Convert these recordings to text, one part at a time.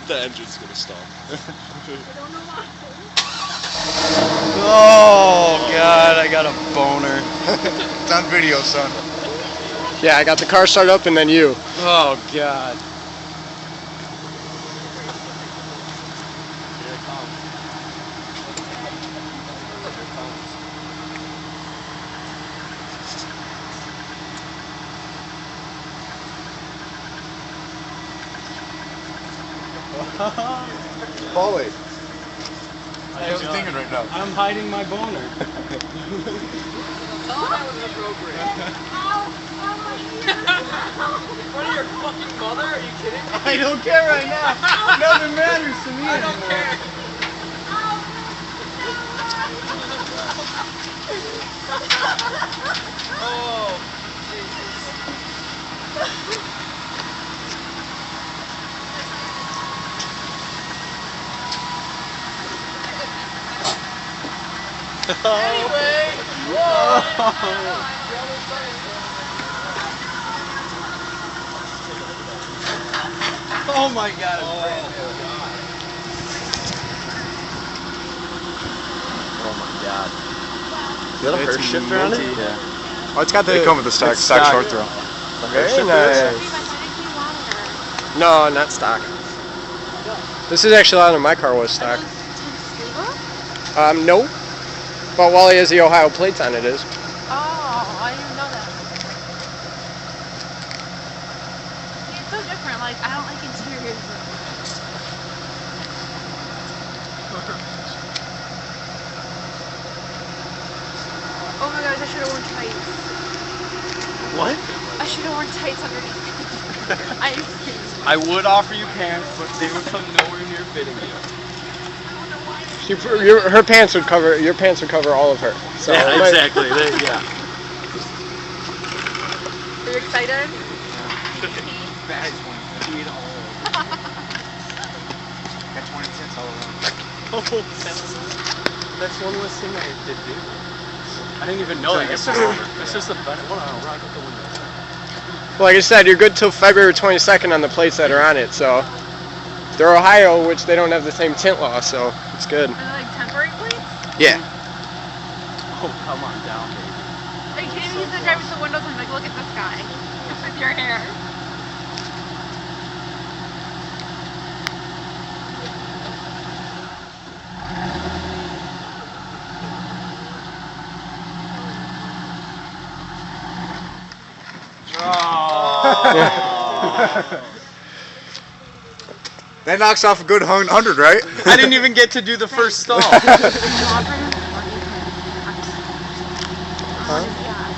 The engine's gonna stop. I don't know why. Oh God, I got a boner. It's on video, son. Yeah, I got the car started up and then you. Oh God. Here it comes. Here it comes. Paulie. I wasn't thinking right now. I'm hiding my boner. Oh, that was inappropriate. Ow! Oh my God! In front of your fucking mother? Are you kidding me? I don't care right now. Nothing matters to me I don't anymore. care. Oh, Anyway, Oh my God. Oh my God. Is that a It's first shifter on it? multi- Yeah. Oh, it's got the. They come with the stock it's stock. short throw. Very nice. No, not stock. This is actually out of my car was stock. No. But while he has the Ohio plates on, it is. Oh, I didn't even know that. It's so different. Like, I don't like interiors. Oh my gosh, I should have worn tights. What? I should have worn tights underneath. I would offer you pants, but they would come nowhere near fitting you. Her pants would cover. Your pants would cover all of her. So Yeah, exactly. Yeah. Are you excited? Bags when feet all over. Got 20 cents all around. Oh, that's one less thing I did do. I didn't even know that. It's just a better one. I'll rock out the windows. Like I said, you're good till February 22nd on the plates that are on it. So they're Ohio, which they don't have the same tint law, so it's good. Are they like temporary plates? Yeah. Oh, come on down, baby. Are you kidding me? He's gonna drive with the windows and like, look at this guy with your hair. That knocks off a good 100, right? I didn't even get to do the first stall.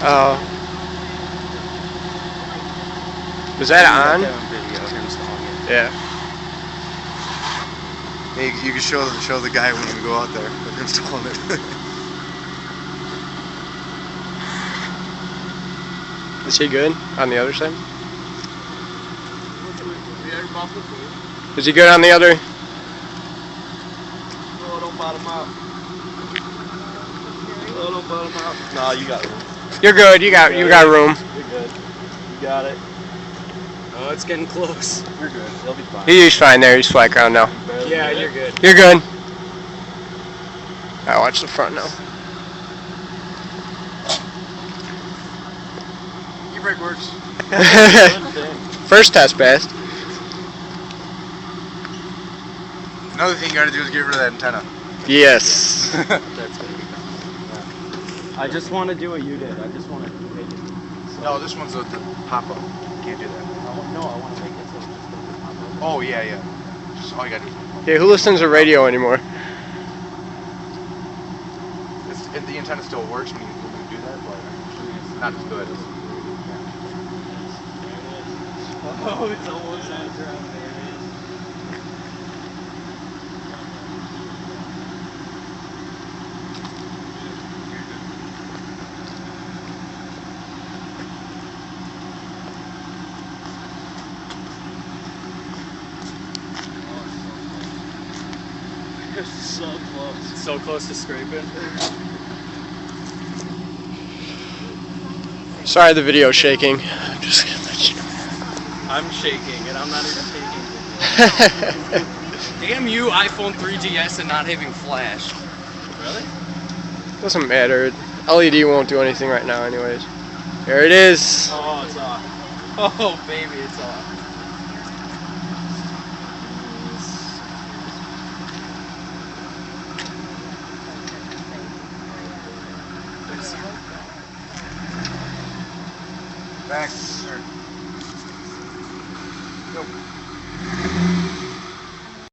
Oh. Was that on? Yeah. Hey, you can show the guy when we go out there. We're installing it. Is he good on the other side? Is he good on the other? no, don't bottom out. No, don't bottom out. No, you got room. You're good. You got room. You're good. You got it. Oh, it's getting close. You're good. They'll be fine. He's fine there. He's flat ground now. Yeah, you're good. You're good. I watch the front now. Your brake works. First test passed. Another thing you gotta do is get rid of that antenna. Yes. That's gonna be fun. I just want to do what you did. I just want to make it. So No, this one's the pop-up. Can't do that. No, I want to make it so it just doesn't pop up. Oh, yeah. Just all you gotta do is Yeah, who listens to radio anymore? the antenna still works when you do that, but it's not as good. Oh, it's almost around there. So close. So close to scraping. Sorry, the video's shaking. I'm just gonna let you know. I'm shaking, and I'm not even taking video. Damn you, iPhone 3GS and not having flash. Really? Doesn't matter. LED won't do anything right now anyways. There it is. Oh, it's off. Oh, baby, it's off. Thanks. Sure. Nope.